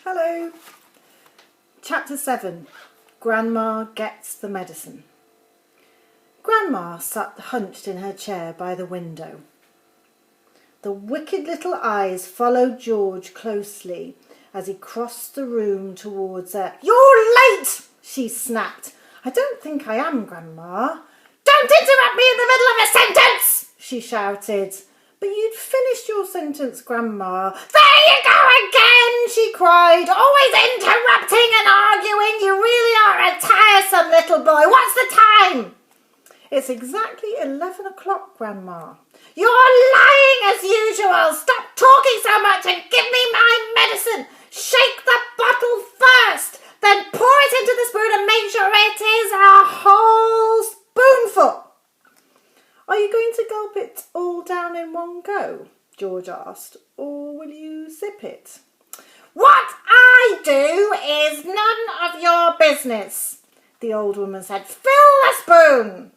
Hello. Chapter 7. Grandma Gets the Medicine. Grandma sat hunched in her chair by the window. The wicked little eyes followed George closely as he crossed the room towards her. "You're late!" she snapped. "I don't think I am, Grandma." "Don't interrupt me in the middle of a sentence!" she shouted. "But you'd finished your sentence, Grandma." "There you go again!" she cried. "Always interrupting and arguing. You really are a tiresome little boy. What's the time?" "It's exactly 11 o'clock, Grandma." "You're lying as usual. Stop talking so much and give me my medicine. Shake the bottle first, then pour it into the spoon and make sure it is a whole spoonful." "Are you going to gulp it all down in one go?" George asked. "Or will you sip it?" "What I do is none of your business," the old woman said. "Fill the spoon."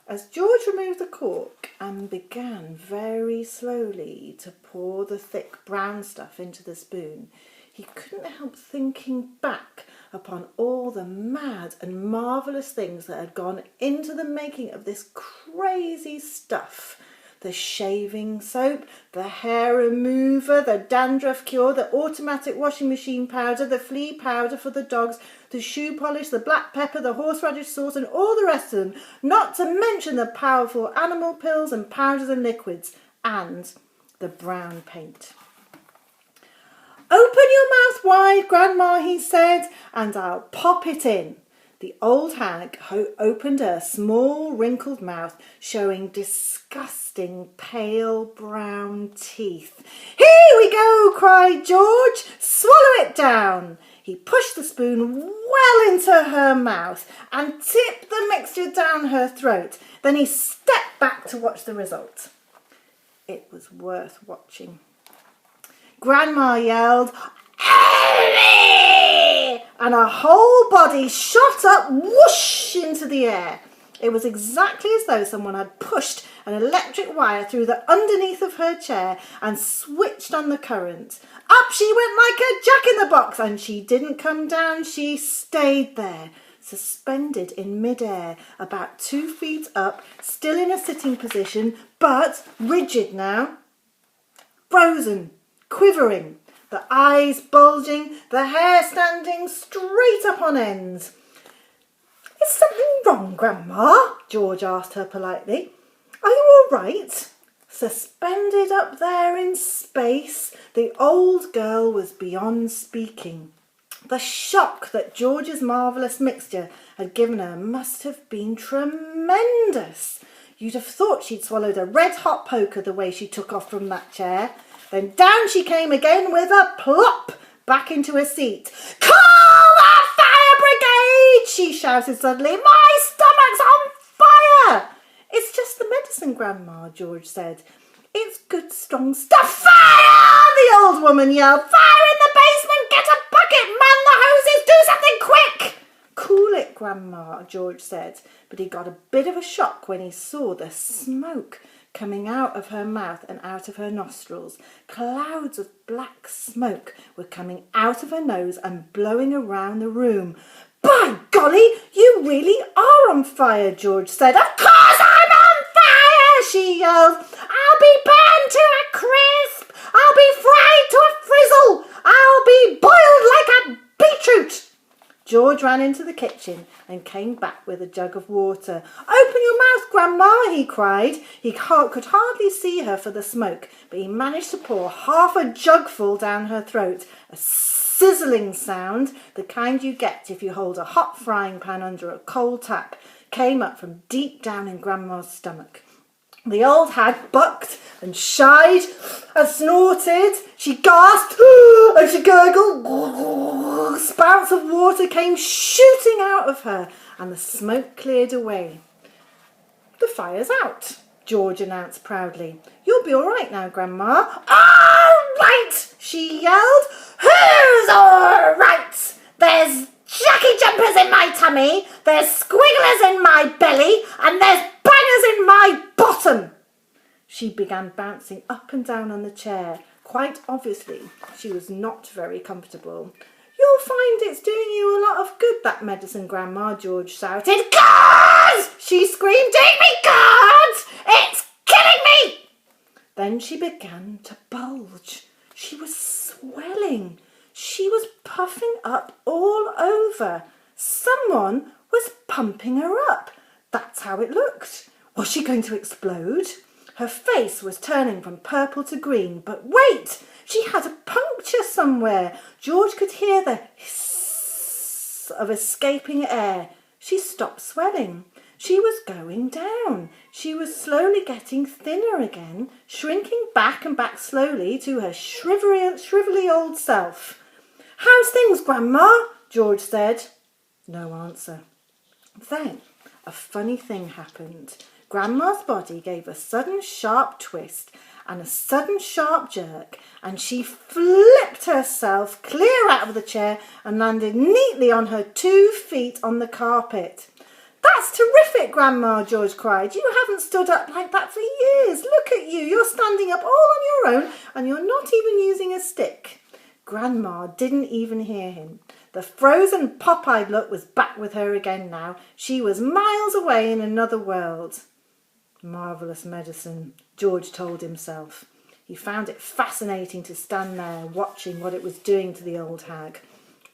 As George removed the cork and began very slowly to pour the thick brown stuff into the spoon, he couldn't help thinking back upon all the mad and marvellous things that had gone into the making of this crazy stuff. The shaving soap, the hair remover, the dandruff cure, the automatic washing machine powder, the flea powder for the dogs, the shoe polish, the black pepper, the horseradish sauce, and all the rest of them, not to mention the powerful animal pills and powders and liquids, and the brown paint. "Open your mouth wide, Grandma," he said, "and I'll pop it in." The old hag opened her small wrinkled mouth, showing disgusting pale brown teeth. "Here we go," cried George. "Swallow it down." He pushed the spoon well into her mouth and tipped the mixture down her throat. Then he stepped back to watch the result. It was worth watching. Grandma yelled, "Ellie!" and her whole body shot up whoosh into the air. It was exactly as though someone had pushed an electric wire through the underneath of her chair and switched on the current. Up she went like a jack-in-the-box, and she didn't come down, she stayed there, suspended in mid-air, about 2 feet up, still in a sitting position, but rigid now, frozen, quivering, the eyes bulging, the hair standing straight up on end. "Is something wrong, Grandma?" George asked her politely. "Are you all right?" Suspended up there in space, the old girl was beyond speaking. The shock that George's marvellous mixture had given her must have been tremendous. You'd have thought she'd swallowed a red-hot poker the way she took off from that chair. Then down she came again with a plop back into her seat. "Call the fire brigade!" she shouted suddenly. "My stomach's on fire!" "It's just the medicine, Grandma," George said. "It's good, strong stuff." "Fire!" the old woman yelled. "Fire in the basement! Get a bucket! Man the hoses! Do something quick!" "Cool it, Grandma," George said, but he got a bit of a shock when he saw the smoke coming out of her mouth and out of her nostrils. Clouds of black smoke were coming out of her nose and blowing around the room. "By golly, you really are on fire," George said. "Of course I'm on fire!" she yelled. "I'll be burned to a crisp! I'll be fried to a frizzle! I'll be boiled like a beetroot!" George ran into the kitchen and came back with a jug of water. "Open your mouth, Grandma," he cried. He could hardly see her for the smoke, but he managed to pour half a jugful down her throat. A sizzling sound, the kind you get if you hold a hot frying pan under a cold tap, came up from deep down in Grandma's stomach. The old hag bucked and shied and snorted. She gasped and she gurgled. Spouts of water came shooting out of her and the smoke cleared away. "The fire's out," George announced proudly. "You'll be all right now, Grandma." "All right!" she yelled. "Who's all right? There's Jackie jumpers in my tummy, there's squigglers in my belly, and there's bangers in my bottom." She began bouncing up and down on the chair. Quite obviously, she was not very comfortable. "You'll find it's doing you a lot of good, that medicine, Grandma," George shouted. "Guards!" she screamed. "Take me, guards! It's killing me!" Then she began to bulge. She was swelling. She was puffing up all over. Someone was pumping her up. That's how it looked. Was she going to explode? Her face was turning from purple to green. But wait! She had a puncture somewhere. George could hear the hiss of escaping air. She stopped swelling. She was going down. She was slowly getting thinner again, shrinking back and back slowly to her shrivelly old self. "How's things, Grandma?" George said. No answer. Then a funny thing happened. Grandma's body gave a sudden sharp twist and a sudden sharp jerk, and she flipped herself clear out of the chair and landed neatly on her 2 feet on the carpet. "That's terrific, Grandma," George cried. "You haven't stood up like that for years. Look at you. You're standing up all on your own, and you're not even using a stick." Grandma didn't even hear him. The frozen, pop-eyed look was back with her again now. She was miles away in another world. Marvellous medicine, George told himself. He found it fascinating to stand there watching what it was doing to the old hag.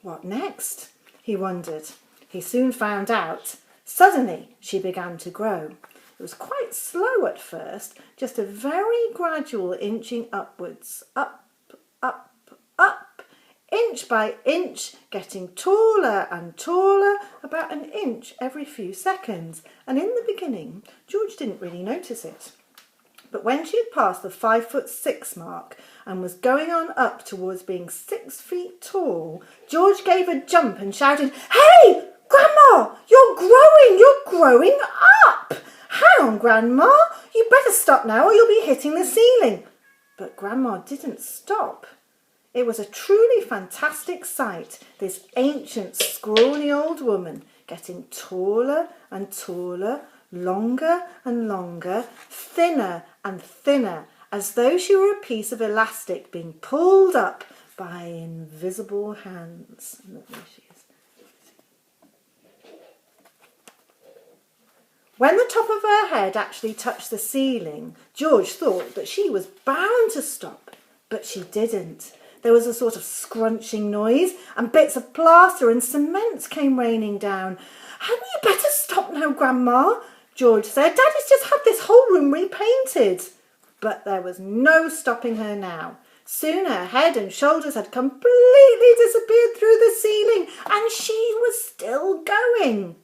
What next? He wondered. He soon found out. Suddenly she began to grow. It was quite slow at first, just a very gradual inching upwards, up, inch by inch, getting taller and taller, about an inch every few seconds. And in the beginning, George didn't really notice it. But when she had passed the 5'6" mark and was going on up towards being 6 feet tall, George gave a jump and shouted, "Hey, Grandma, you're growing up! Hang on, Grandma, you better stop now or you'll be hitting the ceiling." But Grandma didn't stop. It was a truly fantastic sight, this ancient, scrawny old woman getting taller and taller, longer and longer, thinner and thinner, as though she were a piece of elastic being pulled up by invisible hands. Look, there she is. When the top of her head actually touched the ceiling, George thought that she was bound to stop, but she didn't. There was a sort of scrunching noise, and bits of plaster and cement came raining down. "Hadn't you better stop now, Grandma?" George said. "Daddy's just had this whole room repainted." But there was no stopping her now. Soon her head and shoulders had completely disappeared through the ceiling, and she was still going.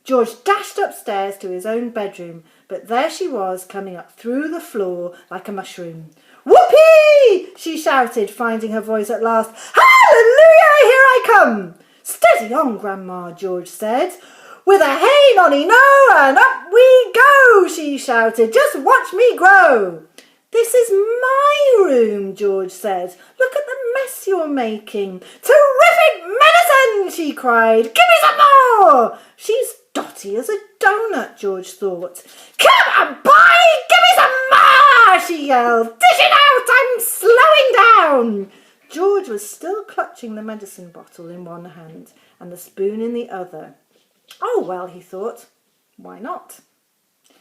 George dashed upstairs to his own bedroom, but there she was, coming up through the floor like a mushroom. "Whoopee!" she shouted, finding her voice at last. "Hallelujah, here I come!" "Steady on, Grandma," George said. "With a hey, nonny, no, and up we go," she shouted. "Just watch me grow." "This is my room," George said. "Look at the mess you're making." "Terrific medicine!" she cried. "Give me some more." "She's dotty as a donut," George thought. "Come on, boy, give me some more," she yelled. "Dish it out, I'm slowing down." George was still clutching the medicine bottle in one hand and the spoon in the other. Oh, well, he thought, why not?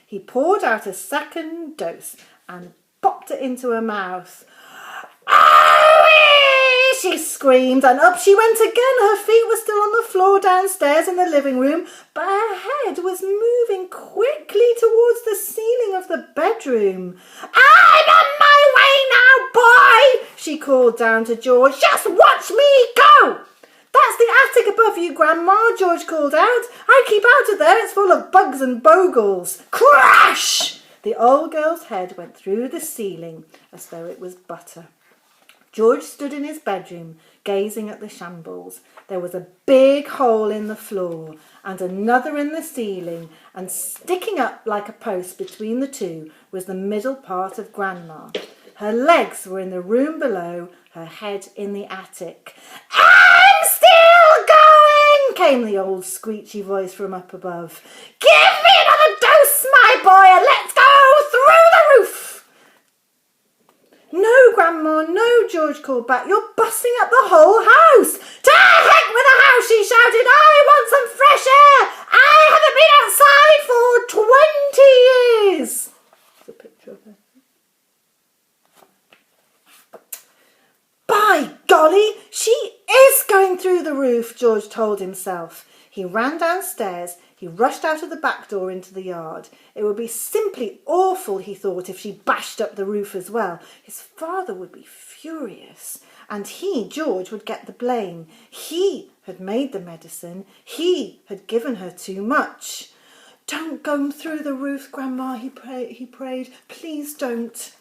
He poured out a second dose and popped it into her mouth. "Owie!" she screamed, and up she went again. Her feet were still on the floor downstairs in the living room, but her head was moving quickly towards the ceiling of the bedroom. "I'm on my way now, boy," she called down to George. "Just watch me go." "That's the attic above you, Grandma," George called out. "I keep out of there, it's full of bugs and bogles." Crash! The old girl's head went through the ceiling as though it was butter. George stood in his bedroom, gazing at the shambles. There was a big hole in the floor and another in the ceiling, and sticking up like a post between the two was the middle part of Grandma. Her legs were in the room below, her head in the attic. "I'm still going," came the old screechy voice from up above. "Give me another dose, my boy, and let's go through the roof." "No, Grandma, no," George called back. "You're busting up the whole house." "To heck with the house," she shouted. "I want some fresh air. I haven't been outside for 20 years. There's a picture of her. "By golly, she is going through the roof," George told himself. He ran downstairs. He rushed out of the back door into the yard. It would be simply awful, he thought, if she bashed up the roof as well. His father would be furious, and he, George, would get the blame. He had made the medicine. He had given her too much. "Don't go through the roof, Grandma," he prayed. "Please don't."